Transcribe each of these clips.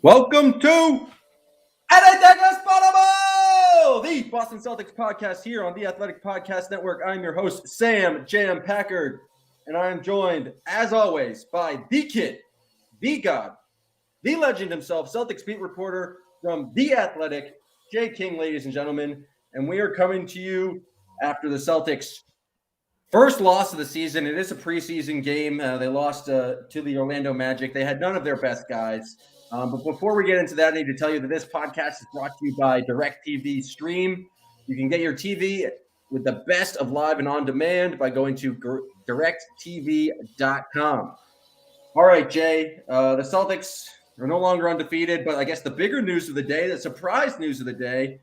Welcome to Athletic the Boston Celtics podcast here on the Athletic Podcast Network. I'm your host, Sam Jam Packard, and I am joined, as always, by the kid, the god, the legend himself, Celtics beat reporter from The Athletic, Jay King, ladies and gentlemen. And we are coming to you after the Celtics' first loss of the season. It is a preseason game. They lost to the Orlando Magic. They had none of their best guys. But before we get into that, I need to tell you that this podcast is brought to you by DirecTV Stream. You can get your TV with the best of live and on demand by going to directtv.com. All right, Jay, the Celtics are no longer undefeated, but I guess the bigger news of the day, the surprise news of the day,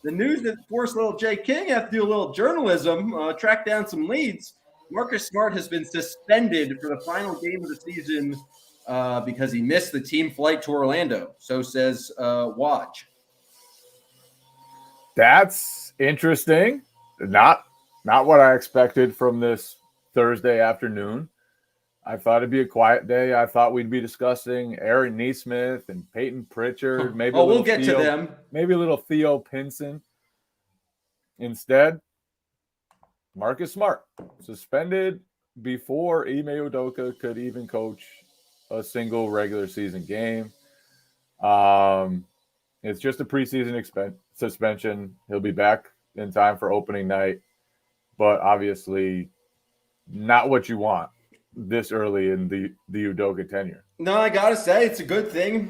the news that forced little Jay King to have to do a little journalism, track down some leads. Marcus Smart has been suspended for the final game of the season because he missed the team flight to Orlando. So says Woj. That's interesting. Not what I expected from this Thursday afternoon. I thought it'd be a quiet day. I thought we'd be discussing Aaron Nesmith and Peyton Pritchard. Maybe we'll get to them. Maybe a little Theo Pinson. Instead, Marcus Smart suspended before Ime Udoka could even coach a single regular season game. It's just a preseason suspension. He'll be back in time for opening night, but obviously not what you want this early in the Udoka tenure. No, I gotta say it's a good thing.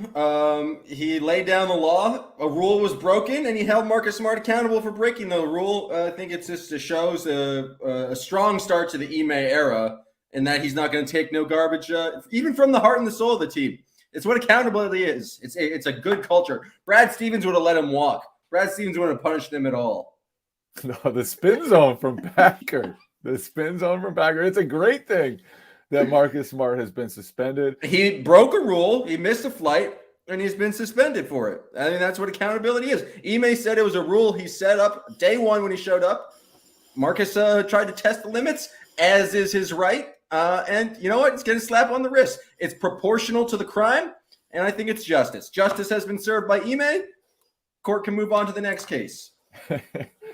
He laid down the law. A rule was broken, and he held Marcus Smart accountable for breaking the rule. I think it just shows a strong start to the Ime era, and that he's not going to take no garbage, even from the heart and the soul of the team. It's what accountability is. It's a good culture. Brad Stevens would have let him walk. Brad Stevens wouldn't have punished him at all. No, the spin zone from Packard. It's a great thing that Marcus Smart has been suspended. He broke a rule. He missed a flight, and he's been suspended for it. I mean, that's what accountability is. Ime said it was a rule he set up day one when he showed up. Marcus tried to test the limits, as is his right. And you know what? It's getting a slap on the wrist. It's proportional to the crime, and I think it's justice. Justice has been served by Ime. Court can move on to the next case.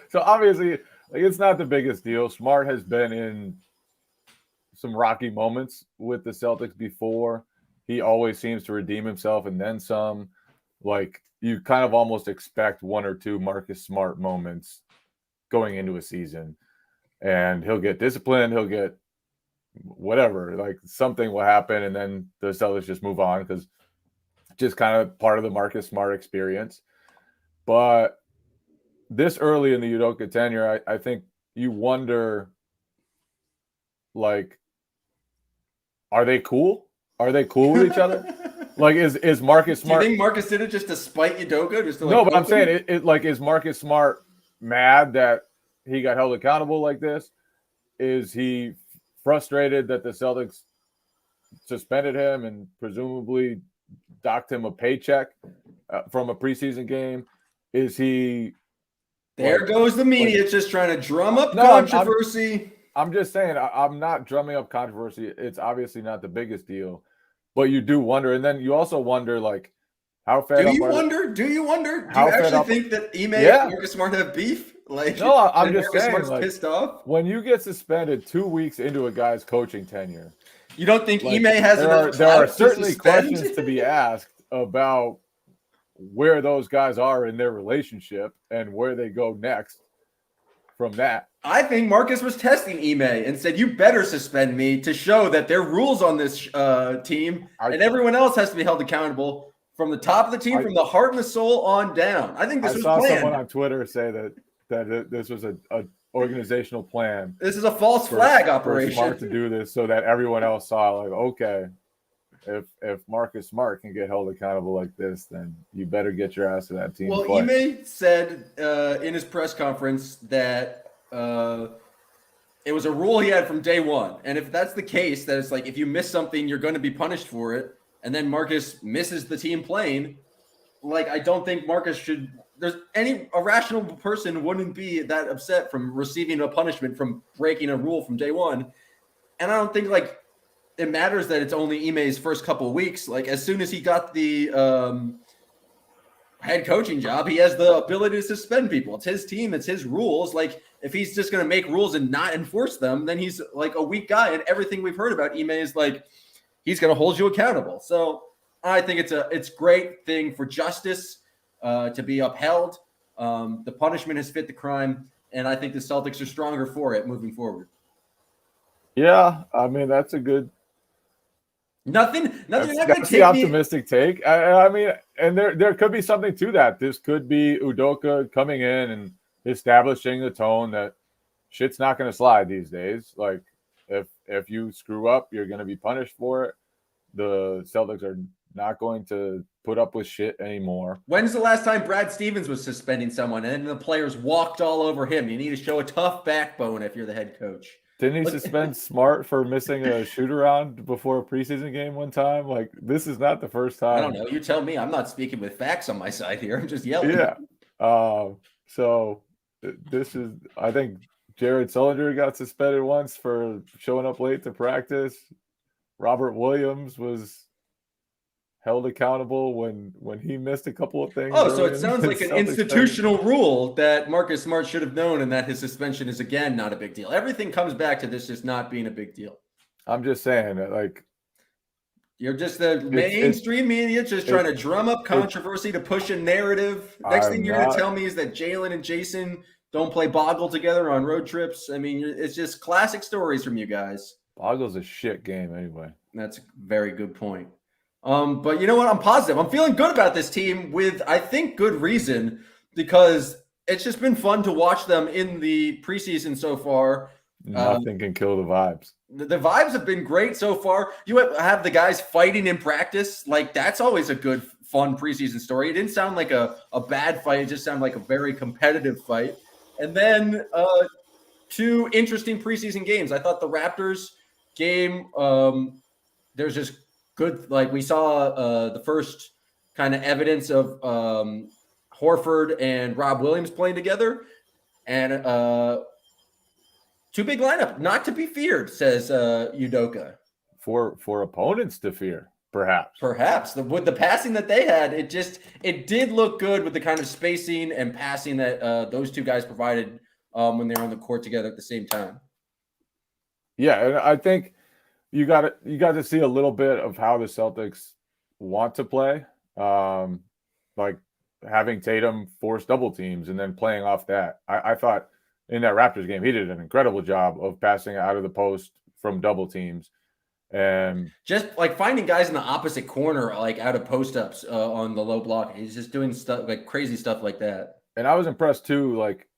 So obviously, it's not the biggest deal. Smart has been in some rocky moments with the Celtics before. He always seems to redeem himself and then some. Like, you kind of almost expect one or two Marcus Smart moments going into a season, and he'll get disciplined, he'll get whatever, like something will happen, and then the Celtics just move on because just kind of part of the Marcus Smart experience. But this early in the Udoka tenure, I think you wonder, like, are they cool? Are they cool with each other? Like, is Marcus Smart? Do you think Marcus did it just to spite Udoka? Just to, like, no, but I'm saying is Marcus Smart mad that he got held accountable like this? Is he frustrated that the Celtics suspended him and presumably docked him a paycheck from a preseason game? Is he? There goes the media just trying to drum up controversy. I'm just saying, I'm not drumming up controversy. It's obviously not the biggest deal, but you do wonder. And then you also wonder, like, how fed up. Do you wonder? Do you actually think that Ime and Marcus Smart have beef? Like, no, I'm just saying, Smart's like, pissed off. When you get suspended 2 weeks into a guy's coaching tenure, you don't think Ime has enough? There are certainly questions to be asked about where those guys are in their relationship and where they go next from that. I think Marcus was testing Ime and said, you better suspend me to show that there are rules on this team, and everyone else has to be held accountable from the top of the team, from the heart and the soul on down. I think this was planned. I saw someone on Twitter say that this was an organizational plan. This is a false flag operation. For Smart to do this so that everyone else saw, like, okay, if Marcus Smart can get held accountable like this, then you better get your ass to that team. Well, Ime said in his press conference that it was a rule he had from day one. And if that's the case, that it's like, if you miss something, you're going to be punished for it. And then Marcus misses the team plane. Like, I don't think Marcus should, a rational person wouldn't be that upset from receiving a punishment from breaking a rule from day one. And I don't think, like, it matters that it's only Ime's first couple of weeks. Like as soon as he got the head coaching job, he has the ability to suspend people. It's his team. It's his rules. Like if he's just going to make rules and not enforce them, then he's like a weak guy. And everything we've heard about Ime is like, he's going to hold you accountable. So I think it's great thing for justice to be upheld. The punishment has fit the crime. And I think the Celtics are stronger for it moving forward. Yeah. I mean, that's a good, Nothing. That's the optimistic take. I mean, and there could be something to that. This could be Udoka coming in and establishing the tone that shit's not going to slide these days. Like if you screw up, you're going to be punished for it. The Celtics are not going to put up with shit anymore. When's the last time Brad Stevens was suspending someone and the players walked all over him? You need to show a tough backbone if you're the head coach. Didn't he suspend Smart for missing a shoot-around before a preseason game one time? Like, this is not the first time. I don't know. You tell me. I'm not speaking with facts on my side here. I'm just yelling. Yeah. So this is – I think Jared Sullinger got suspended once for showing up late to practice. Robert Williams was held accountable when he missed a couple of things. Oh, so it sounds like an institutional rule that Marcus Smart should have known and that his suspension is, again, not a big deal. Everything comes back to this just not being a big deal. I'm just saying that, like, you're just the mainstream media just trying to drum up controversy to push a narrative. Next thing you're going to tell me is that Jalen and Jason don't play Boggle together on road trips. I mean, it's just classic stories from you guys. Boggle's a shit game anyway. That's a very good point. But you know what? I'm positive. I'm feeling good about this team with, I think, good reason, because it's just been fun to watch them in the preseason so far. Nothing can kill the vibes. The vibes have been great so far. You have the guys fighting in practice. Like, that's always a good, fun preseason story. It didn't sound like a bad fight. It just sounded like a very competitive fight. And then 2 interesting preseason games. I thought the Raptors game, there's just good, like we saw the first kind of evidence of Horford and Rob Williams playing together, and 2 big lineup, not to be feared, says Udoka. For opponents to fear, perhaps. With the passing that they had, it did look good with the kind of spacing and passing that those 2 guys provided when they were on the court together at the same time. Yeah, and I think you got to see a little bit of how the Celtics want to play, like having Tatum force double teams and then playing off that. I thought in that Raptors game he did an incredible job of passing out of the post from double teams, and just like finding guys in the opposite corner, like out of post ups on the low block. He's just doing stuff like crazy stuff like that. And I was impressed too. Like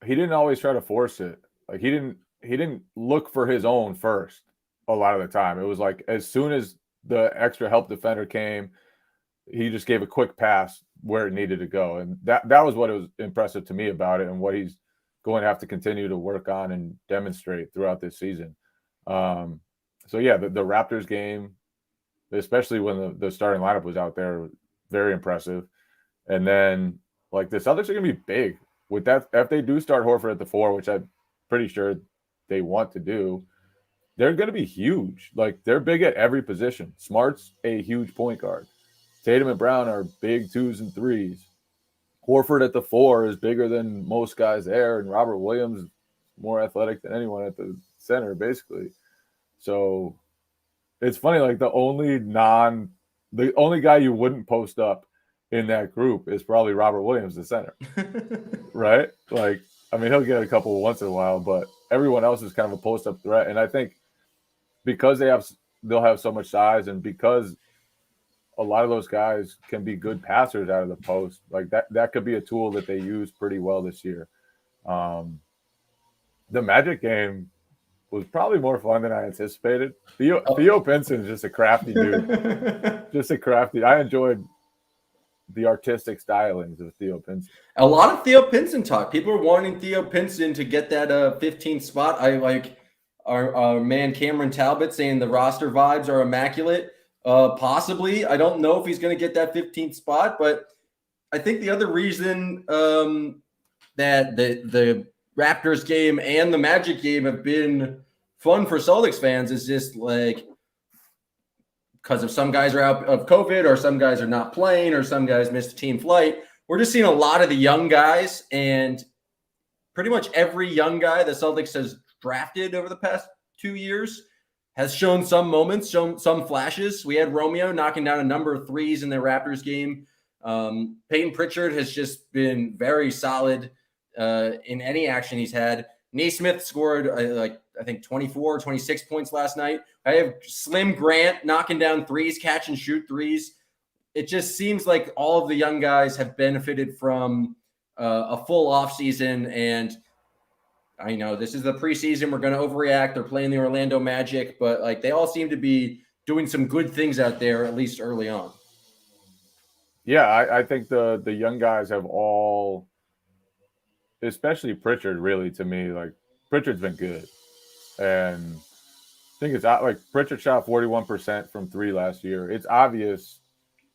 he didn't always try to force it. Like he didn't look for his own first. A lot of the time it was like as soon as the extra help defender came, he just gave a quick pass where it needed to go, and that was what was impressive to me about it and what he's going to have to continue to work on and demonstrate throughout this season. So yeah, the Raptors game, especially when the starting lineup was out there, very impressive. And then like the Celtics are going to be big with that if they do start Horford at the 4, which I'm pretty sure they want to do. They're going to be huge. Like, they're big at every position. Smart's a huge point guard. Tatum and Brown are big 2s and 3s. Horford at the 4 is bigger than most guys there, and Robert Williams more athletic than anyone at the center, basically. So it's funny, like the only guy you wouldn't post up in that group is probably Robert Williams, the center. Right? Like, I mean, he'll get a couple once in a while, but everyone else is kind of a post-up threat. And I think because they'll have so much size, and because a lot of those guys can be good passers out of the post, like that could be a tool that they use pretty well this year. The Magic game was probably more fun than I anticipated. Theo Pinson is just a crafty dude. I enjoyed the artistic stylings of Theo Pinson. A lot of Theo Pinson talk. People are wanting Theo Pinson to get that 15th spot. I like our man Cameron Talbot saying the roster vibes are immaculate. Possibly. I don't know if he's going to get that 15th spot, but I think the other reason that the Raptors game and the Magic game have been fun for Celtics fans is just like because of some guys are out of COVID or some guys are not playing or some guys missed a team flight. We're just seeing a lot of the young guys, and pretty much every young guy the Celtics has drafted over the past 2 years has shown some moments, shown some flashes. We had Romeo knocking down a number of threes in the Raptors game. Peyton Pritchard has just been very solid in any action he's had. Naismith scored I think 24, 26 points last night. I have Slim Grant knocking down threes, catch and shoot threes. It just seems like all of the young guys have benefited from a full offseason. And I know this is the preseason. We're going to overreact. They're playing the Orlando Magic, but like they all seem to be doing some good things out there, at least early on. Yeah, I think the young guys have all, especially Pritchard, really, to me, like Pritchard's been good. And I think it's like Pritchard shot 41% from three last year. It's obvious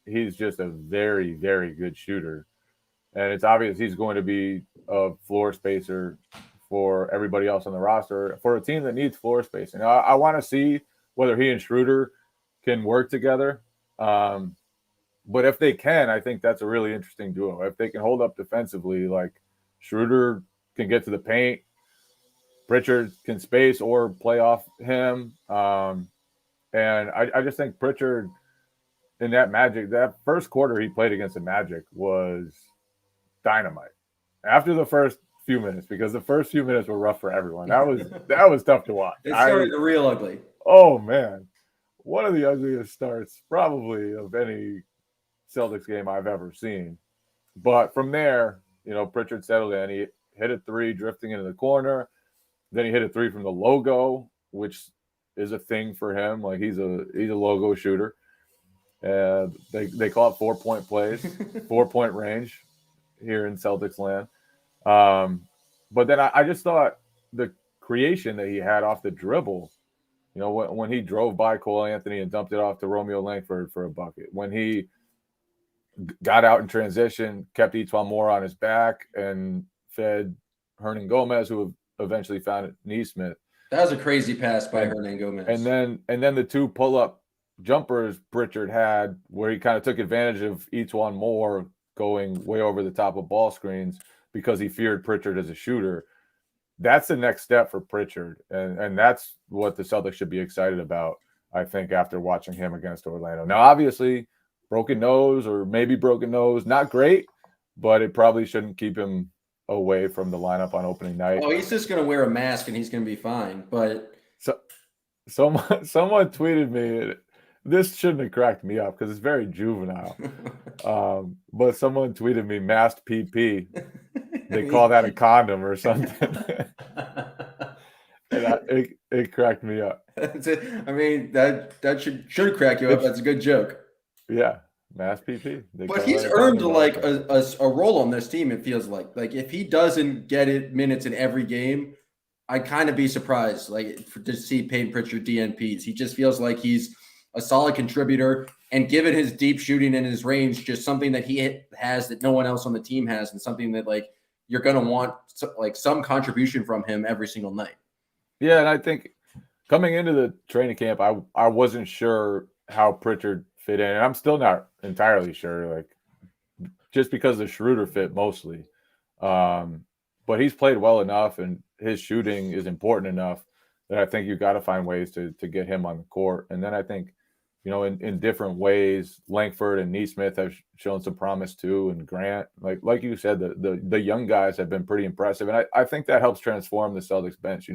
he's just a very, very good shooter. And it's obvious he's going to be a floor spacer for everybody else on the roster for a team that needs floor spacing. I want to see whether he and Schroeder can work together. But if they can, I think that's a really interesting duo. If they can hold up defensively, like Schroeder can get to the paint, Pritchard can space or play off him. And I just think Pritchard in that first quarter he played against the Magic was dynamite. After the first few minutes, because the first few minutes were rough for everyone. That was tough to watch. It started real ugly. Oh man. One of the ugliest starts probably of any Celtics game I've ever seen. But from there, Pritchard settled in. He hit a three drifting into the corner. Then he hit a three from the logo, which is a thing for him. Like he's a logo shooter. And they call it 4-point plays, 4-point range here in Celtics land. But then I just thought the creation that he had off the dribble, when he drove by Cole Anthony and dumped it off to Romeo Langford for a bucket, when he got out in transition, kept Etuan Moore on his back and fed Hernan Gomez, who eventually found Naismith. That was a crazy pass by Hernan Gomez. And then the two pull-up jumpers Pritchard had where he kind of took advantage of Etuan Moore going way over the top of ball screens because he feared Pritchard as a shooter. That's the next step for Pritchard. And that's what the Celtics should be excited about, I think, after watching him against Orlando. Now, obviously, broken nose, not great, but it probably shouldn't keep him away from the lineup on opening night. Oh, he's just going to wear a mask and he's going to be fine. But someone tweeted me, this shouldn't have cracked me up because it's very juvenile. But someone tweeted me masked PP. They call that a condom or something. And it cracked me up. I mean, that should crack you up. That's a good joke. Yeah, mass PP. But he's earned like a role on this team, it feels like. Like if he doesn't get minutes in every game, I'd kind of be surprised to see Peyton Pritchard DNPs. He just feels like he's a solid contributor, and given his deep shooting and his range, just something that he has that no one else on the team has, and something that you're going to want some contribution from him every single night. Yeah, and I think coming into the training camp, I wasn't sure how Pritchard fit in, and I'm still not entirely sure, just because the Schroeder fit mostly. But he's played well enough, and his shooting is important enough that I think you've got to find ways to get him on the court. And then I think, in different ways, Langford and Naismith have shown some promise too, and Grant, like you said, the young guys have been pretty impressive, and I think that helps transform the Celtics bench.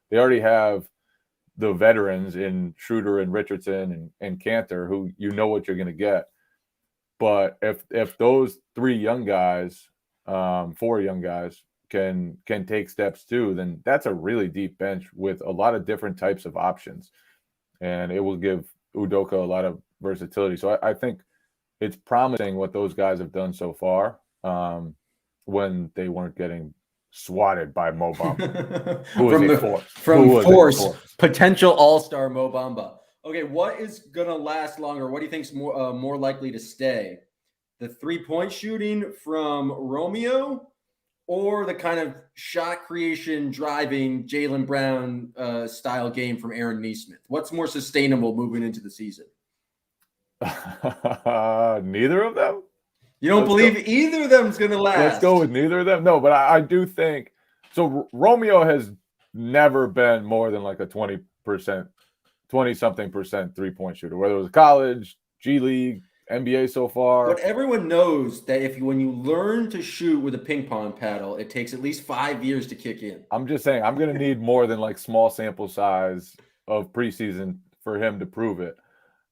They already have the veterans in Schroeder and Richardson and Cantor, who what you're going to get. But if those four young guys can take steps too, then that's a really deep bench with a lot of different types of options, and it will give Udoka a lot of versatility. So I think it's promising what those guys have done so far when they weren't getting swatted by Mo Bamba. From force, potential all-star Mo Bamba. Okay, what is going to last longer? What do you think is more likely to stay? The three-point shooting from Romeo or the kind of shot creation, driving Jaylen Brown style game from Aaron Naismith? What's more sustainable moving into the season? Neither of them? You don't believe either of them's going to last? Let's go with neither of them. No, but I do think so. Romeo has never been more than like a 20%, 20-something percent 3-point shooter, whether it was college, G League, NBA so far. But everyone knows that when you learn to shoot with a ping pong paddle, it takes at least 5 years to kick in. I'm just saying, I'm going to need more than like small sample size of preseason for him to prove it.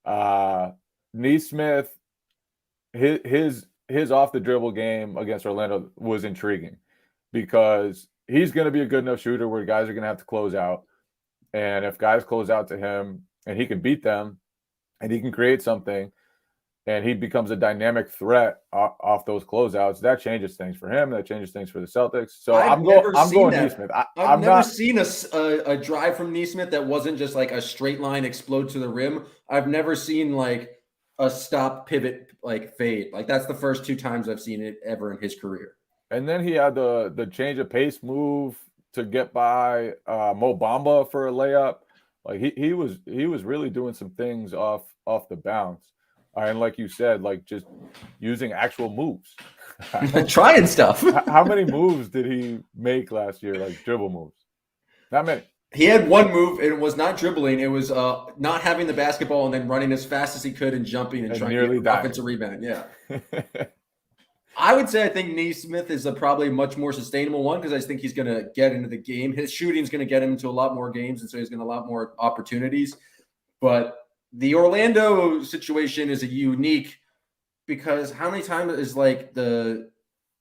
Neesmith, his off the dribble game against Orlando was intriguing because he's going to be a good enough shooter where guys are going to have to close out. And if guys close out to him and he can beat them and he can create something and he becomes a dynamic threat off those closeouts, that changes things for him. That changes things for the Celtics. So I'm going Neesmith. I've never seen a drive from Neesmith that wasn't just like a straight line explode to the rim. I've never seen like a stop pivot like fade. Like that's the first 2 times I've seen it ever in his career. And then he had the change of pace move to get by Mo Bamba for a layup. Like he was really doing some things off the bounce. And like you said, like just using actual moves. Trying stuff. How many moves did he make last year? Like dribble moves? Not many. He had one move, and it was not dribbling. It was not having the basketball and then running as fast as he could and jumping and trying to get an offensive rebound. Yeah. I would say I think Neesmith is probably a much more sustainable one because I think he's going to get into the game. His shooting is going to get him into a lot more games, and so he's going to have a lot more opportunities. But the Orlando situation is a unique because how many times is like the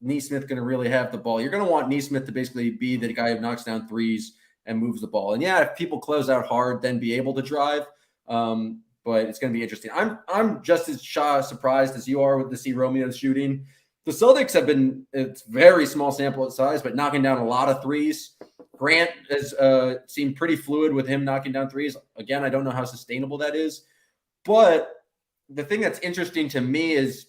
Neesmith going to really have the ball? You're going to want Neesmith to basically be the guy who knocks down threes and moves the ball. And yeah, if people close out hard, then be able to drive. But it's going to be interesting. I'm just as surprised as you are to see Romeo's shooting. The Celtics have been, it's very small sample size, but knocking down a lot of threes. Grant has seemed pretty fluid with him knocking down threes. Again, I don't know how sustainable that is. But the thing that's interesting to me is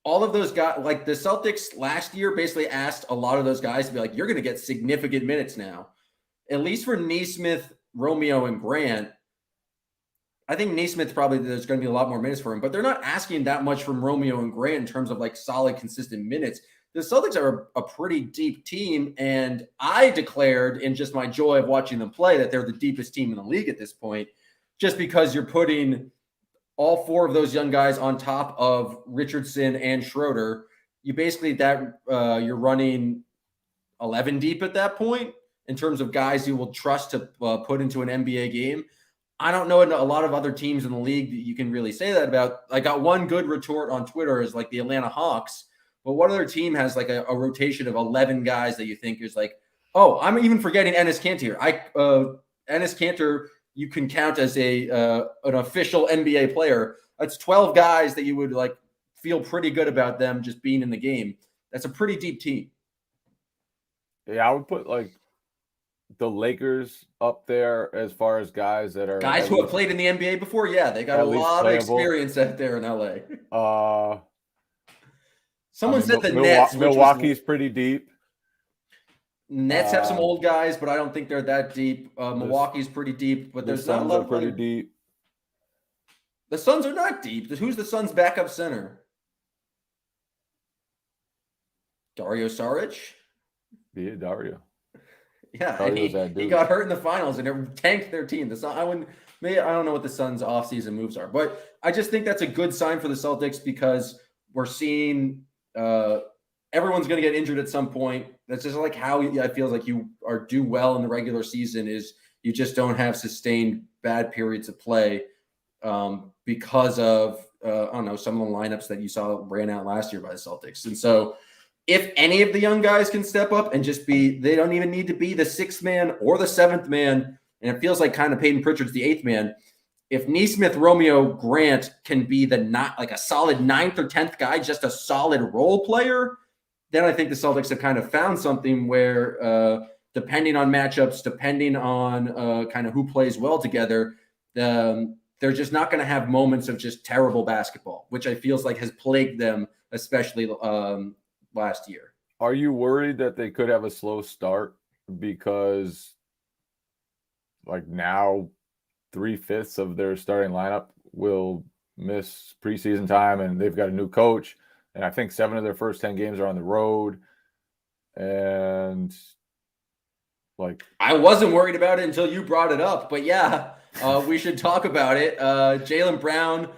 all of those guys, like the Celtics last year basically asked a lot of those guys to be like, you're going to get significant minutes now. At least for Neesmith, Romeo, and Grant, I think Neesmith probably there's going to be a lot more minutes for him, but they're not asking that much from Romeo and Grant in terms of like solid, consistent minutes. The Celtics are a pretty deep team, and I declared in just my joy of watching them play that they're the deepest team in the league at this point, just because you're putting all 4 of those young guys on top of Richardson and Schroeder. You basically you're running 11 deep at that point in terms of guys you will trust to put into an NBA game. I don't know a lot of other teams in the league that you can really say that about. I got one good retort on Twitter is like the Atlanta Hawks, but what other team has like a rotation of 11 guys that you think is like, oh, I'm even forgetting Enes Kanter. Enes Kanter, you can count as an official NBA player. That's 12 guys that you would like feel pretty good about them just being in the game. That's a pretty deep team. Yeah, I would put like the Lakers up there as far as guys that are who have played in the NBA before. Yeah, they got a lot of experience out there in LA. Someone said the Nets. Milwaukee's pretty deep. Nets have some old guys, but I don't think they're that deep. Milwaukee's pretty deep, but there's not a lot of pretty deep. The Suns are not deep. Who's the Suns' backup center? Dario Saric? Yeah, Dario. Yeah, he got hurt in the finals and it tanked their team. I don't know what the Suns' offseason moves are, but I just think that's a good sign for the Celtics because we're seeing everyone's going to get injured at some point. That's just like how it feels like you do well in the regular season is you just don't have sustained bad periods of play because of I don't know, some of the lineups that you saw ran out last year by the Celtics. And so if any of the young guys can step up and just they don't even need to be the 6th man or the 7th man. And it feels like kind of Peyton Pritchard's the 8th man. If Neesmith, Romeo, Grant can be not like a solid 9th or 10th guy, just a solid role player, then I think the Celtics have kind of found something where depending on matchups, depending on kind of who plays well together, they're just not going to have moments of just terrible basketball, which I feels like has plagued them, especially last year. Are you worried that they could have a slow start because like now 3/5 of their starting lineup will miss preseason time, and they've got a new coach. And I think 7 of their first 10 games are on the road. And like, I wasn't worried about it until you brought it up, but yeah, we should talk about it. Jaylen Brown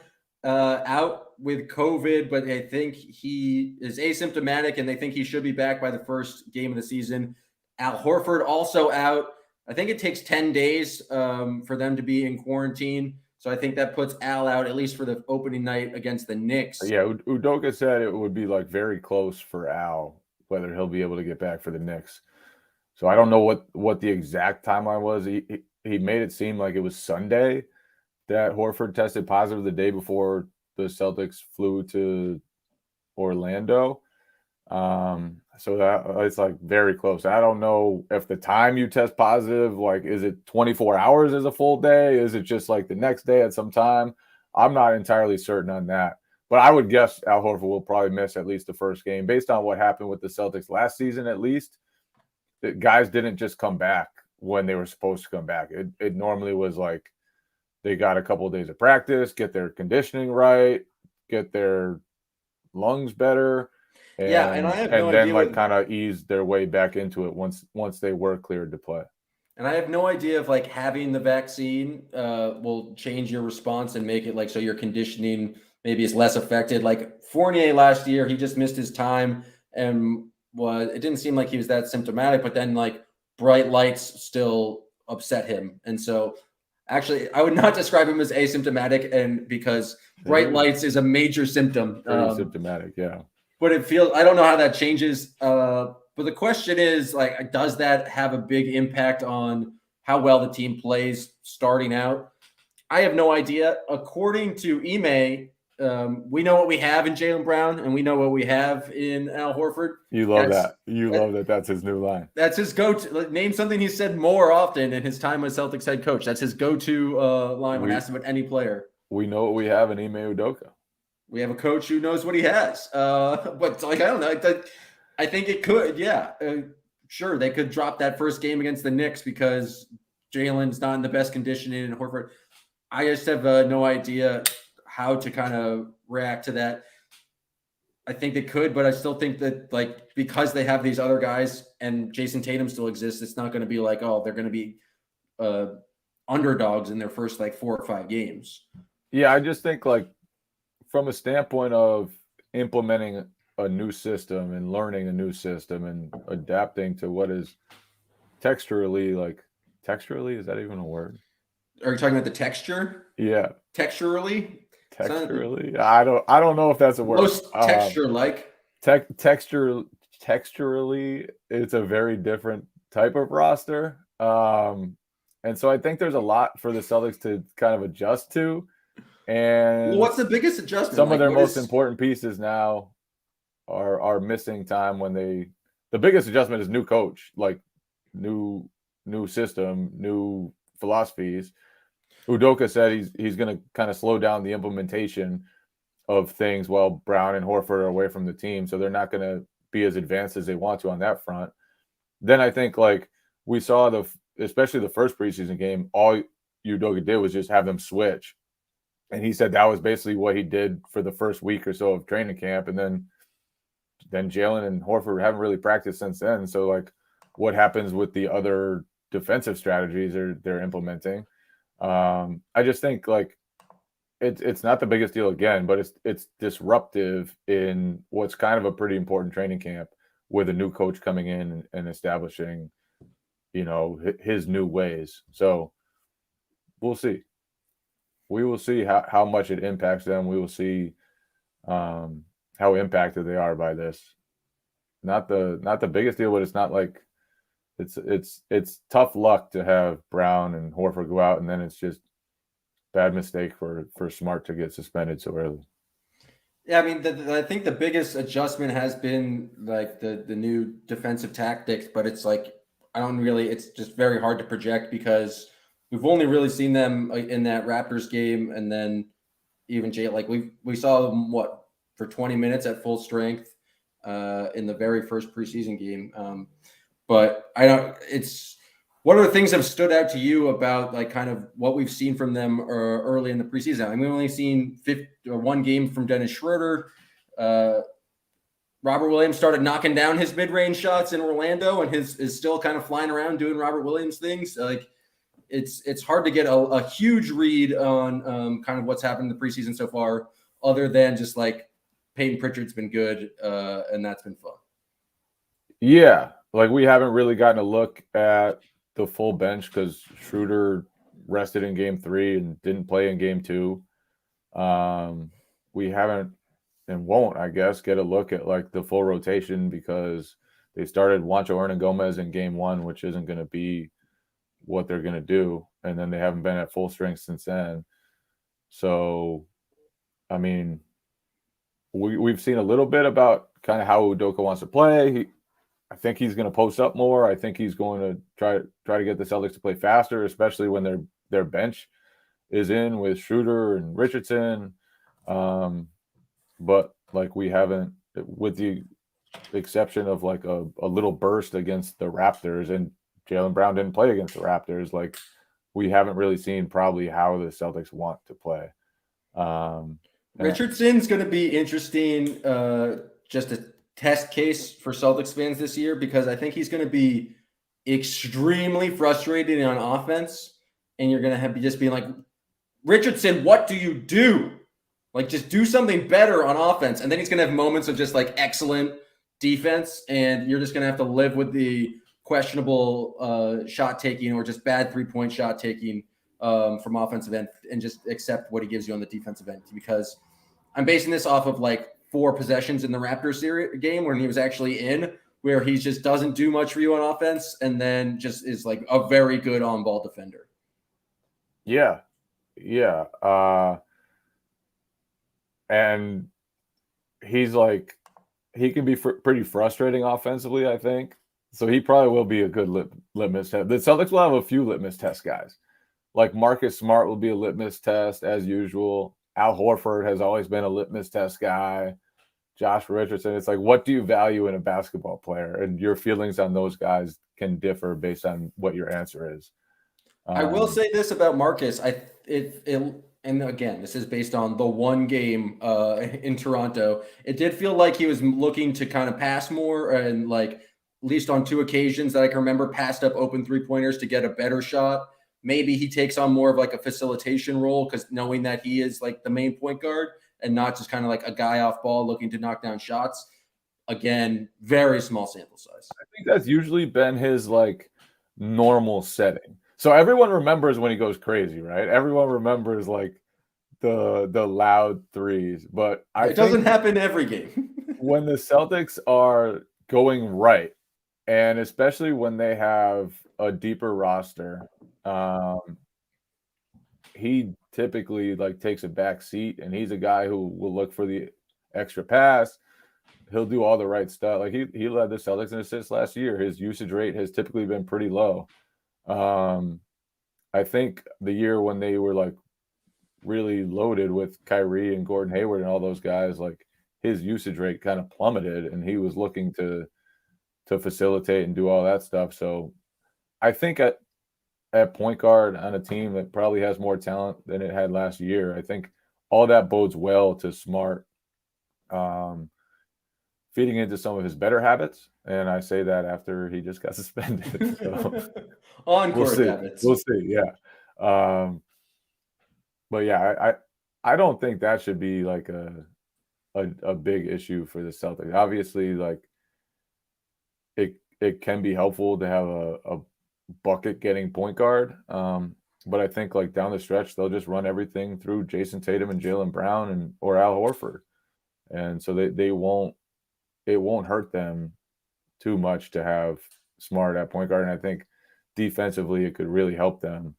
out with COVID, but I think he is asymptomatic, and they think he should be back by the first game of the season. Al Horford also out. I think it takes 10 days for them to be in quarantine. So I think that puts Al out, at least for the opening night against the Knicks. yeah, Udoka said it would be like very close for Al, whether he'll be able to get back for the Knicks. So I don't know what the exact timeline was. He made it seem like it was Sunday that Horford tested positive the day before the Celtics flew to Orlando. So that it's like very close. I don't know if the time you test positive, like, is it 24 hours is a full day? Is it just like the next day at some time? I'm not entirely certain on that. But I would guess Al Horford will probably miss at least the first game based on what happened with the Celtics last season, at least. The guys didn't just come back when they were supposed to come back. It normally was like they got a couple of days of practice, get their conditioning right, get their lungs better. And I have no then idea like kind of ease their way back into it once they were cleared to play. And I have no idea if like having the vaccine will change your response and make it like so your conditioning maybe is less affected. Like Fournier last year, he just missed his time and it didn't seem like he was that symptomatic, but then like bright lights still upset him. And so actually I would not describe him as asymptomatic, and because bright lights is a major symptom. Symptomatic, yeah. But I don't know how that changes. But the question is, like, does that have a big impact on how well the team plays starting out? I have no idea. According to Ime, we know what we have in Jaylen Brown, and we know what we have in Al Horford. You love that. You love that. That's his new line. That's his go-to. Name something he said more often in his time as Celtics head coach. That's his go-to line when asked about any player. We know what we have in Ime Udoka. We have a coach who knows what he has. But like, I don't know. I think it could. Yeah. Sure. They could drop that first game against the Knicks because Jaylen's not in the best condition in Horford. I just have no idea how to kind of react to that. I think they could, but I still think that like, because they have these other guys and Jason Tatum still exists, it's not going to be like, oh, they're going to be underdogs in their first like 4 or 5 games. Yeah. I just think like, from a standpoint of implementing a new system and learning a new system and adapting to what is texturally, is that even a word? Are you talking about the texture? Yeah. Texturally? I don't know if that's a word. Most texture-like. Texturally, it's a very different type of roster. And so I think there's a lot for the Celtics to kind of adjust to. And what's the biggest adjustment? Some of their most important pieces now are missing time when the biggest adjustment is new coach, like new system, new philosophies. Udoka said he's going to kind of slow down the implementation of things while Brown and Horford are away from the team. So they're not going to be as advanced as they want to on that front. Then I think like we saw especially the first preseason game, all Udoka did was just have them switch. And he said that was basically what he did for the first week or so of training camp. And then Jaylen and Horford haven't really practiced since then. So, like, what happens with the other defensive strategies they're implementing? I just think, like, it's not the biggest deal again, but it's disruptive in what's kind of a pretty important training camp with a new coach coming in and establishing, his new ways. So we'll see. We will see how much it impacts them. We will see how impacted they are by this. Not the biggest deal, but it's not like it's tough luck to have Brown and Horford go out, and then it's just bad mistake for Smart to get suspended so early. Yeah, I mean, I think the biggest adjustment has been like the new defensive tactics, but it's like it's just very hard to project because we've only really seen them in that Raptors game, and then even Jay, like we saw them for 20 minutes at full strength in the very first preseason game. But What other things have stood out to you about like kind of what we've seen from them early in the preseason? I mean, we've only seen one game from Dennis Schroeder. Robert Williams started knocking down his mid-range shots in Orlando, and is still kind of flying around doing Robert Williams things. Like it's hard to get a huge read on kind of what's happened in the preseason so far, other than just like Peyton Pritchard's been good, and that's been fun. Yeah, like we haven't really gotten a look at the full bench because Schroeder rested in game 3 and didn't play in game 2. We haven't and won't, I guess, get a look at like the full rotation because they started Juancho Hernangomez in game 1, which isn't going to be what they're going to do. And then they haven't been at full strength since then. So, I mean, we've seen a little bit about kind of how Udoka wants to play. I think he's going to post up more. I think he's going to try to get the Celtics to play faster, especially when their bench is in with Schroeder and Richardson. But like we haven't, with the exception of like a little burst against the Raptors, and Jaylen Brown didn't play against the Raptors. Like we haven't really seen probably how the Celtics want to play. Richardson's going to be interesting, just a test case for Celtics fans this year, because I think he's going to be extremely frustrated on offense, and you're going to have to just be like, Richardson, what do you do? Like, just do something better on offense. And then he's going to have moments of just like excellent defense, and you're just going to have to live with the questionable shot taking or just bad 3-point shot taking from offensive end, and just accept what he gives you on the defensive end. Because I'm basing this off of like 4 possessions in the Raptors series game when he was actually in, where he just doesn't do much for you on offense, and then just is like a very good on-ball defender. Yeah. And he's like, he can be pretty frustrating offensively, I think. So he probably will be a good litmus test. The Celtics will have a few litmus test guys. Like Marcus Smart will be a litmus test as usual. Al Horford has always been a litmus test guy. Josh Richardson. It's like, what do you value in a basketball player? And your feelings on those guys can differ based on what your answer is. I will say this about Marcus. And again, this is based on the one game in Toronto. It did feel like he was looking to kind of pass more, and like at least on 2 occasions that I can remember, passed up open 3-pointers to get a better shot. Maybe he takes on more of like a facilitation role, because knowing that he is like the main point guard and not just kind of like a guy off ball looking to knock down shots. Again, very small sample size. I think that's usually been his like normal setting. So everyone remembers when he goes crazy, right? Everyone remembers like the loud threes, but it doesn't happen every game. When the Celtics are going right, and especially when they have a deeper roster, he typically like takes a back seat, and he's a guy who will look for the extra pass. He'll do all the right stuff. Like he led the Celtics in assists last year. His usage rate has typically been pretty low. I think the year when they were like really loaded with Kyrie and Gordon Hayward and all those guys, like his usage rate kind of plummeted, and he was looking to facilitate and do all that stuff. So I think at point guard on a team that probably has more talent than it had last year, I think all that bodes well to Smart feeding into some of his better habits. And I say that after he just got suspended. So on-court habits. We'll see. Yeah. But yeah, I don't think that should be like a big issue for the Celtics. Obviously, like it can be helpful to have a bucket getting point guard. But I think like down the stretch, they'll just run everything through Jason Tatum and Jaylen Brown or Al Horford. And so it won't hurt them too much to have Smart at point guard. And I think defensively it could really help them.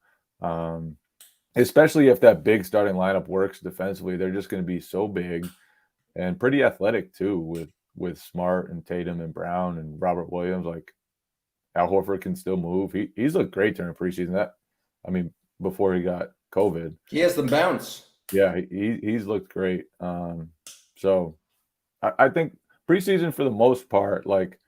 Especially if that big starting lineup works defensively. They're just going to be so big and pretty athletic too with Smart and Tatum and Brown and Robert Williams. Like Al Horford can still move. He's looked great during preseason. Before he got COVID. He has the bounce. Yeah, he's looked great. So I think preseason for the most part, like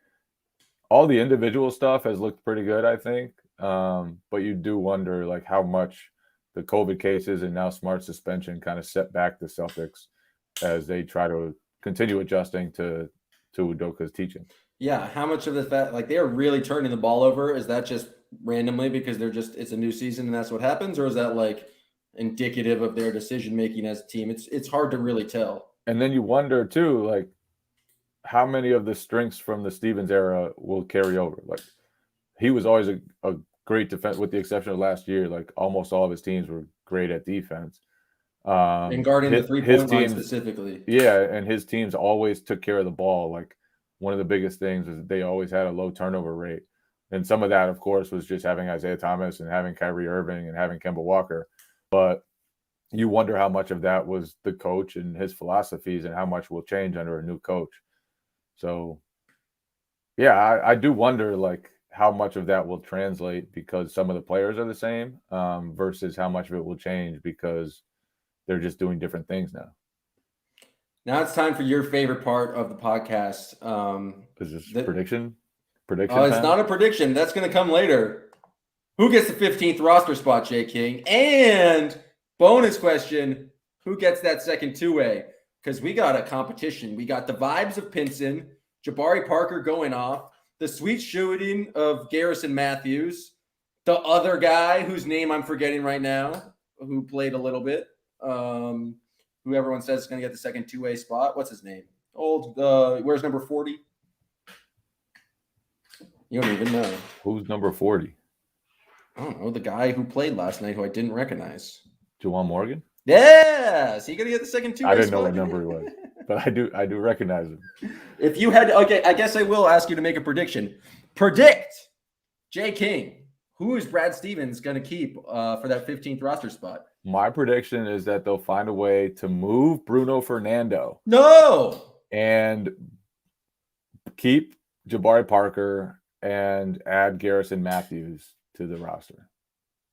all the individual stuff has looked pretty good, I think. But you do wonder like how much the COVID cases and now Smart's suspension kind of set back the Celtics as they try to continue adjusting to Udoka's teaching. Yeah, how much of that, like, they are really turning the ball over? Is that just randomly because it's a new season and that's what happens, or is that like indicative of their decision making as a team? It's hard to really tell. And then you wonder too, like how many of the strengths from the Stevens era will carry over. Like he was always a great defense, with the exception of last year. Like almost all of his teams were great at defense. And guarding the 3-point line specifically. Yeah, and his teams always took care of the ball. Like one of the biggest things is they always had a low turnover rate. And some of that, of course, was just having Isaiah Thomas and having Kyrie Irving and having Kemba Walker. But you wonder how much of that was the coach and his philosophies and how much will change under a new coach. So, yeah, I do wonder, like, how much of that will translate because some of the players are the same versus how much of it will change because they're just doing different things now. Now it's time for your favorite part of the podcast. Is this prediction? It's not a prediction. That's going to come later. Who gets the 15th roster spot, Jay King? And bonus question, who gets that second two-way? Because we got a competition. We got the vibes of Pinson, Jabari Parker going off, the sweet shooting of Garrison Matthews, the other guy whose name I'm forgetting right now, who played a little bit, who everyone says is going to get the second two-way spot. What's his name? Where's number 40? You don't even know. Who's number 40? I don't know. The guy who played last night who I didn't recognize. Juwan Morgan? Yeah. So you going to get the second two-way spot? I didn't know what number he was, but I do recognize him. If you had, okay, I guess I will ask you to make a prediction. Predict, Jay King, who is Brad Stevens going to keep for that 15th roster spot? My prediction is that they'll find a way to move Bruno Fernandes. No. And keep Jabari Parker and add Garrison Matthews to the roster.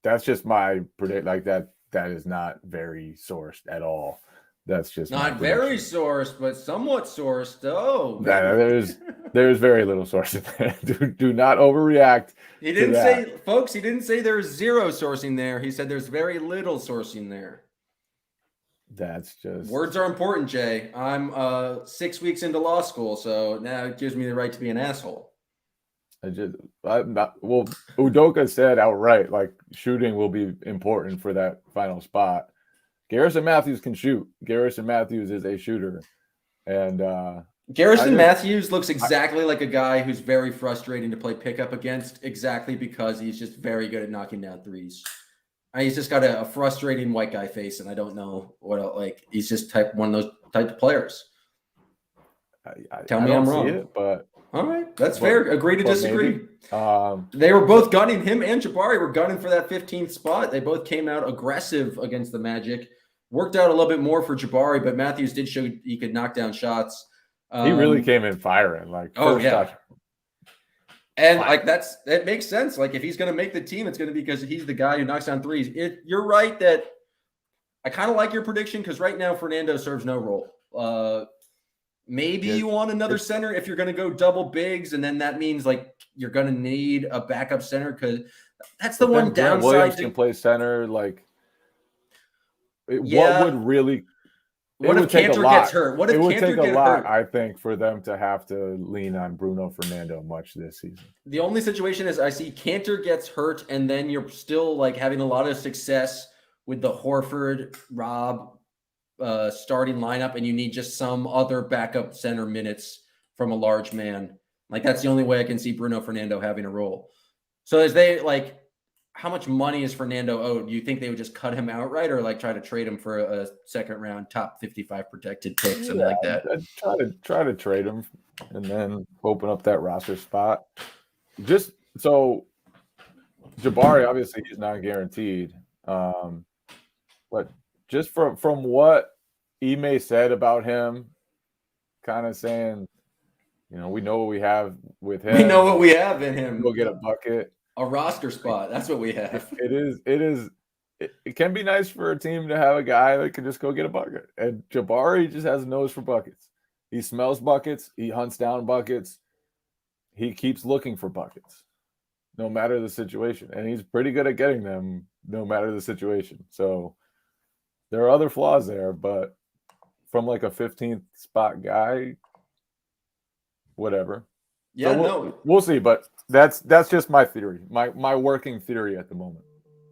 That's just my predict. Like that is not very sourced at all. That's just not very sourced, but somewhat sourced. Oh, there's very little source in there. Do not overreact. He didn't say, folks. He didn't say there's zero sourcing there. He said there's very little sourcing there. That's just words are important, Jay. I'm 6 weeks into law school, so now it gives me the right to be an asshole. Udoka said outright, like shooting will be important for that final spot. Garrison Matthews can shoot. Garrison Matthews is a shooter. And Garrison Matthews looks exactly like a guy who's very frustrating to play pickup against, exactly because he's just very good at knocking down threes. He's just got a frustrating white guy face, and I don't know what else, like he's just one of those type of players. Tell me I'm wrong. See it, but all right, that's fair. Agree to disagree. Maybe. They were both gunning. Him and Jabari were gunning for that 15th spot. They both came out aggressive against the Magic. Worked out a little bit more for Jabari, but Matthews did show he could knock down shots. He really came in firing. Like first touch. And like that makes sense. Like if he's going to make the team, it's going to be because he's the guy who knocks down threes. You're right that I kind of like your prediction because right now Fernando serves no role. Maybe you want another center if you're going to go double bigs, and then that means like you're going to need a backup center because that's the one downside. Williams can play center. Like, what would really? What if Cantor gets hurt? What if Cantor gets hurt? It would take a lot, I think, for them to have to lean on Bruno Fernandes much this season. The only situation is I see Cantor gets hurt, and then you're still like having a lot of success with the Horford, Rob starting lineup, and you need just some other backup center minutes from a large man. Like that's the only way I can see Bruno Fernandes having a role. So as they like, how much money is Fernando owed? Do you think they would just cut him outright or like try to trade him for a second round top 55 protected pick, something like that? I'd try to trade him and then open up that roster spot. Just so Jabari, obviously he's not guaranteed. But just from what Ime said about him, kind of saying, you know, we know what we have with him. We know what we have in him. We'll get a bucket. A roster spot. That's what we have. It can be nice for a team to have a guy that can just go get a bucket. And Jabari just has a nose for buckets. He smells buckets. He hunts down buckets. He keeps looking for buckets. no matter the situation. And he's pretty good at getting them no matter the situation. So there are other flaws there, but from like a 15th spot guy, whatever. Yeah, so we'll see, but that's just my theory, my working theory at the moment.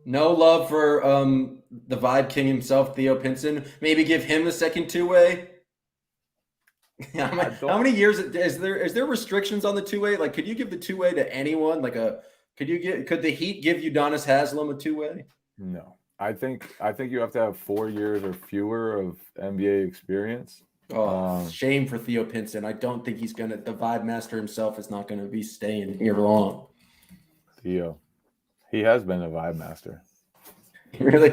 No love for the Vibe King himself, Theo Pinson. Maybe give him the second two-way. How many years is there restrictions on the two-way? Like, could you give the two-way to anyone? Like could the Heat give Udonis Haslem a two-way? No. I think you have to have 4 years or fewer of NBA experience. Oh, shame for Theo Pinson. I don't think the Vibe Master himself is not gonna be staying here long. Theo. He has been a Vibe Master. Really?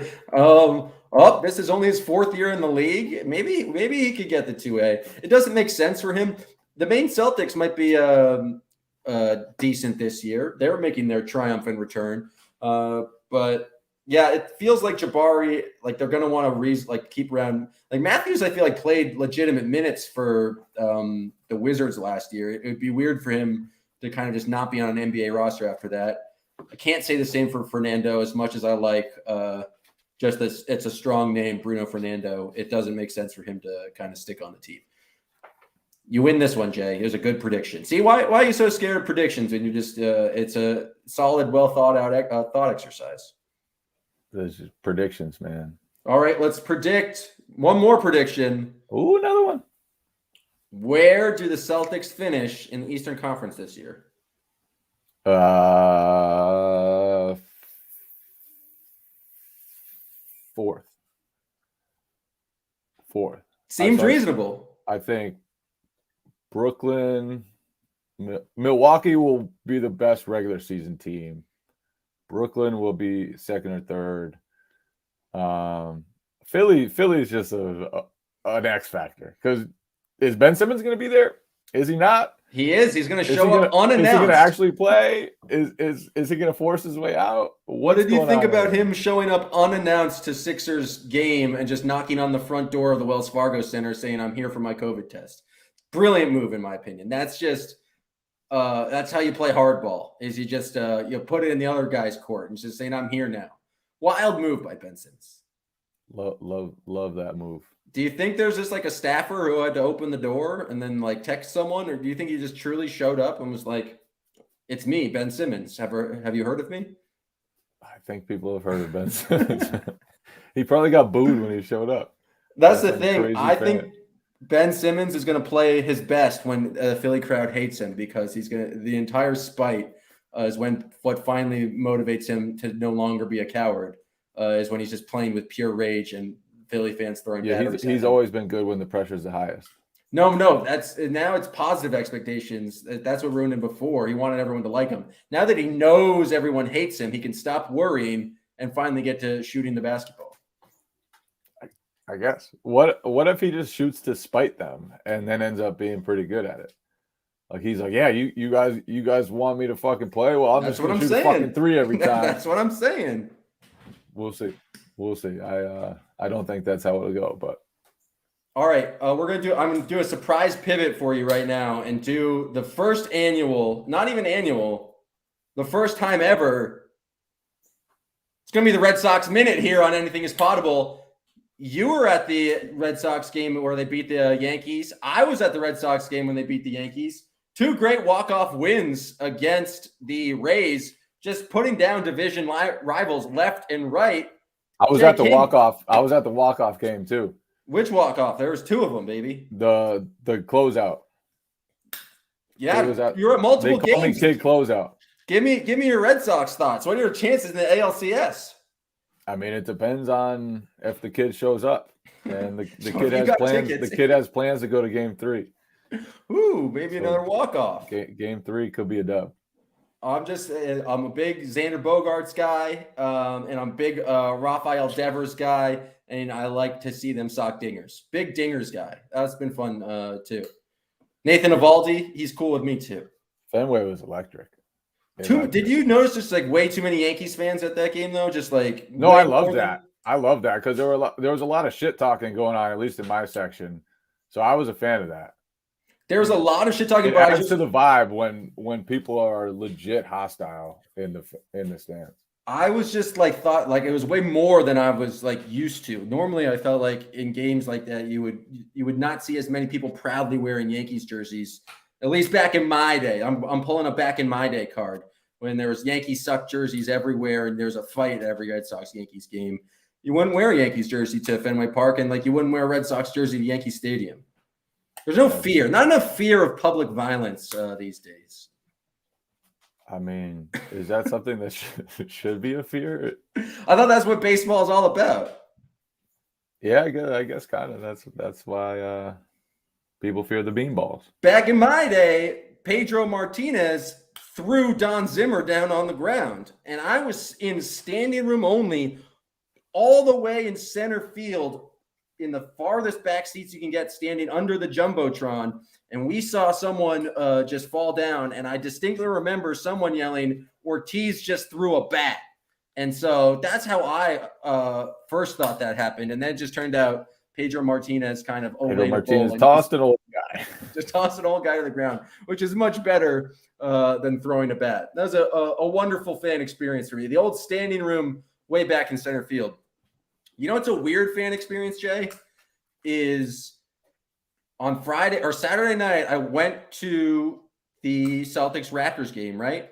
This is only his 4th year in the league. Maybe he could get the 2A. It doesn't make sense for him. The Maine Celtics might be decent this year. They're making their triumphant return. But yeah, it feels like Jabari, like they're gonna want to keep around. Like Matthews, I feel like played legitimate minutes for the Wizards last year. It would be weird for him to kind of just not be on an NBA roster after that. I can't say the same for Fernando as much as I like it's a strong name, Bruno Fernando. It doesn't make sense for him to kind of stick on the team. You win this one, Jay. Here's a good prediction. See, why are you so scared of predictions when you just it's a solid, well thought out thought exercise? Those are predictions, man. All right, let's predict one more prediction. Ooh, another one. Where do the Celtics finish in the Eastern Conference this year? Fourth. Seems reasonable. I think Brooklyn, Milwaukee will be the best regular season team. Brooklyn will be second or third. Philly is just an X factor because is Ben Simmons going to be there? Is he not? He is. He's going to show up unannounced. Is he going to actually play? Is he going to force his way out? What did you think about him showing up unannounced to Sixers game and just knocking on the front door of the Wells Fargo Center saying, "I'm here for my COVID test"? Brilliant move, in my opinion. That's just that's how you play hardball. Is you just you put it in the other guy's court and just saying, "I'm here now." Wild move by Ben Simmons. Love that move. Do you think there's just like a staffer who had to open the door and then like text someone, or do you think he just truly showed up and was like, "It's me, Ben Simmons. Have you heard of me?" I think people have heard of Ben Simmons. He probably got booed when he showed up. That's the thing. I think Ben Simmons is going to play his best when the Philly crowd hates him because the entire spite is what finally motivates him to no longer be a coward is when he's just playing with pure rage and Philly fans throwing batteries. He's always been good when the pressure's the highest. No, now it's positive expectations. That's what ruined him before. He wanted everyone to like him. Now that he knows everyone hates him, he can stop worrying and finally get to shooting the basketball. I guess. What if he just shoots to spite them and then ends up being pretty good at it? Like he's like, yeah, you guys want me to fucking play? Well, I'm just going to shoot a fucking three every time. That's what I'm saying. We'll see. I don't think that's how it'll go, but all right. I'm gonna do a surprise pivot for you right now and do the first annual, not even annual, the first time ever. It's gonna be the Red Sox Minute here on Anything Is Potable. You were at the Red Sox game where they beat the Yankees. I was at the Red Sox game when they beat the Yankees. 2 great walk-off wins against the Rays, just putting down division rivals left and right. I was at the walk-off. I was at the walk-off game too. Which walk-off? There was 2 of them, baby. The closeout. Yeah, you're at multiple games. They call me Kid Closeout. Give me your Red Sox thoughts. What are your chances in the ALCS? I mean, it depends on if the kid shows up, and the kid has plans. Tickets. The kid has plans to go to Game 3. Ooh, maybe another walk-off. Game 3 could be a dub. I'm a big Xander Bogaerts guy, and I'm a big Rafael Devers guy, and I like to see them sock dingers. Big dingers guy. That's been fun too. Nathan Eovaldi, he's cool with me too. Fenway was electric. Did you notice just like way too many Yankees fans at that game though? Just like no, I love that. I love that because there was a lot of shit talking going on, at least in my section. So I was a fan of that. There's a lot of shit talking It about. adds to the vibe when people are legit hostile in the stands. I was just like thought like it was way more than I was like used to. Normally, I felt like in games like that, you would not see as many people proudly wearing Yankees jerseys. At least back in my day, I'm pulling a back in my day card when there was Yankees suck jerseys everywhere and there's a fight at every Red Sox Yankees game. You wouldn't wear a Yankees jersey to Fenway Park, and like you wouldn't wear a Red Sox jersey to Yankee Stadium. There's no fear, not enough fear of public violence these days. I mean, is that something that should be a fear? I thought that's what baseball is all about. Yeah, I guess kind of. That's why people fear the beanballs. Back in my day, Pedro Martinez threw Don Zimmer down on the ground, and I was in standing room only, all the way in center field, in the farthest back seats you can get, standing under the Jumbotron, and we saw someone just fall down, and I distinctly remember someone yelling, "Ortiz just threw a bat." And so that's how I first thought that happened, and then it just turned out Pedro Martinez kind of Pedro Martinez tossed an old guy. Just tossed an old guy to the ground, which is much better than throwing a bat. That was a wonderful fan experience for me. The old standing room way back in center field. You know what's a weird fan experience, Jay? Is on Friday or Saturday night, I went to the Celtics Raptors game, right?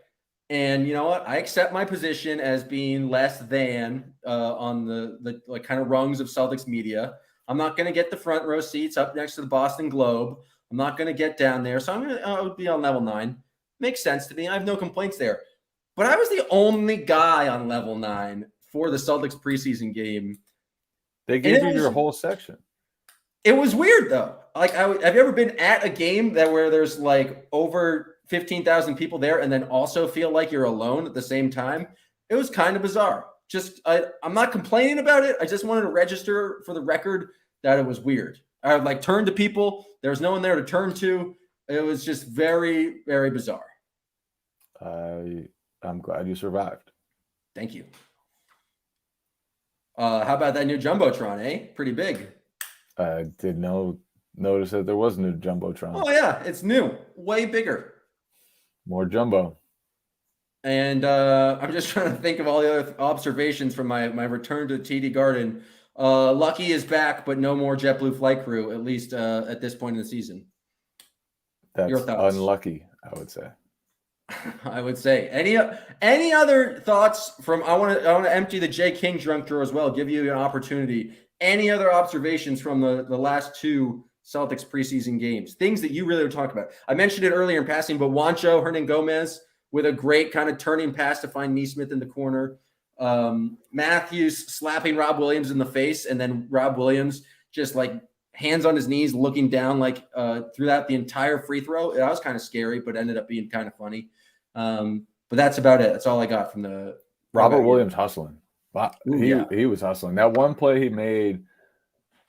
And you know what? I accept my position as being less than on the like kind of rungs of Celtics media. I'm not going to get the front row seats up next to the Boston Globe. I'm not going to get down there. So I would be on level 9. Makes sense to me. I have no complaints there. But I was the only guy on level 9 for the Celtics preseason game. They gave you your whole section. It was weird, though. Like, have you ever been at a game where there's like over 15,000 people there and then also feel like you're alone at the same time? It was kind of bizarre. I'm not complaining about it. I just wanted to register for the record that it was weird. I would like turn to people. There was no one there to turn to. It was just very, very bizarre. I'm glad you survived. Thank you. How about that new Jumbotron, eh? Pretty big. I did notice that there was a new Jumbotron. Oh, yeah. It's new. Way bigger. More jumbo. And I'm just trying to think of all the other observations from my return to TD Garden. Lucky is back, but no more JetBlue flight crew, at least at this point in the season. That's Your thoughts? Unlucky, I would say. I would say. Any other thoughts from? I want to empty the Jay King drunk drawer as well. Give you an opportunity. Any other observations from the last 2 Celtics preseason games? Things that you really were talking about. I mentioned it earlier in passing, but Juancho Hernangomez with a great kind of turning pass to find Neesmith in the corner. Matthews slapping Rob Williams in the face, and then Rob Williams just like hands on his knees looking down like throughout the entire free throw. That was kind of scary, but ended up being kind of funny. But that's about it. That's all I got from the Robert Williams hustling. Ooh, he was hustling. That one play he made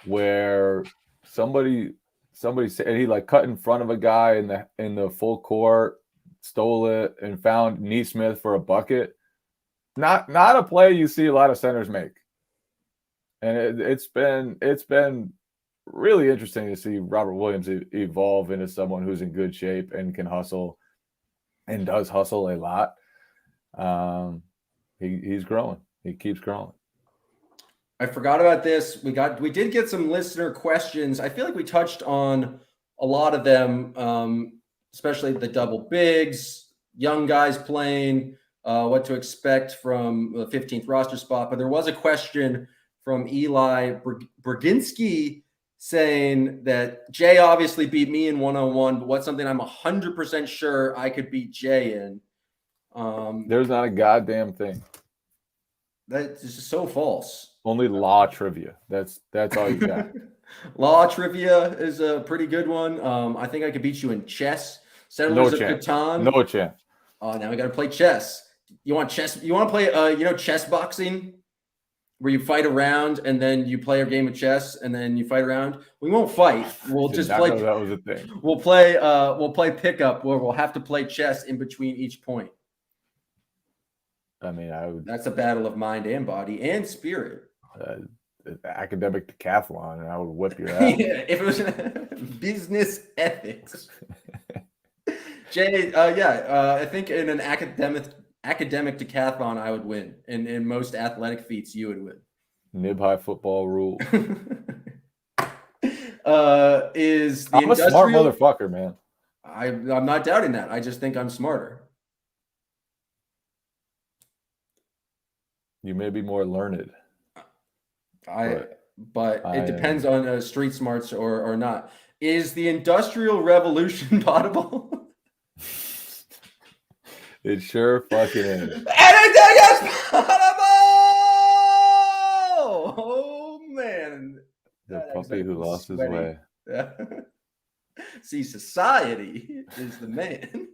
where somebody said he like cut in front of a guy in the full court, stole it, and found Neesmith for a bucket. Not a play you see a lot of centers make. And it's been really interesting to see Robert Williams evolve into someone who's in good shape and can hustle and does hustle a lot. He's growing. He keeps growing. I forgot about this. We did get some listener questions. I feel like we touched on a lot of them, especially the double bigs, young guys playing, what to expect from the 15th roster spot. But there was a question from Eli Berginski saying that Jay obviously beat me in 101, but what's something I'm 100% sure I could beat Jay in? There's not a goddamn thing. That's just so false. Only law trivia. That's all you got. Law trivia is a pretty good one. I think I could beat you in chess. Settlers of Catan. No chance. Oh, now we got to play chess. You want chess? You want to play, chess boxing, where you fight around and then you play a game of chess and then you fight around. We won't fight. We'll just play. That was a thing. We'll play pickup where we'll have to play chess in between each point. I mean, That's a battle of mind and body and spirit. academic decathlon, and I would whip your ass. Yeah, if it was business ethics. Jay, I think in an academic decathlon, I would win. In most athletic feats, you would win. Nib-high football rule. Is the I'm a smart motherfucker, man. I'm not doubting that. I just think I'm smarter. You may be more learned. But it depends on street smarts or not. Is the Industrial Revolution potable? It sure fucking is. And it is potable! Oh, man. The puppy who lost his way. See, society is the man.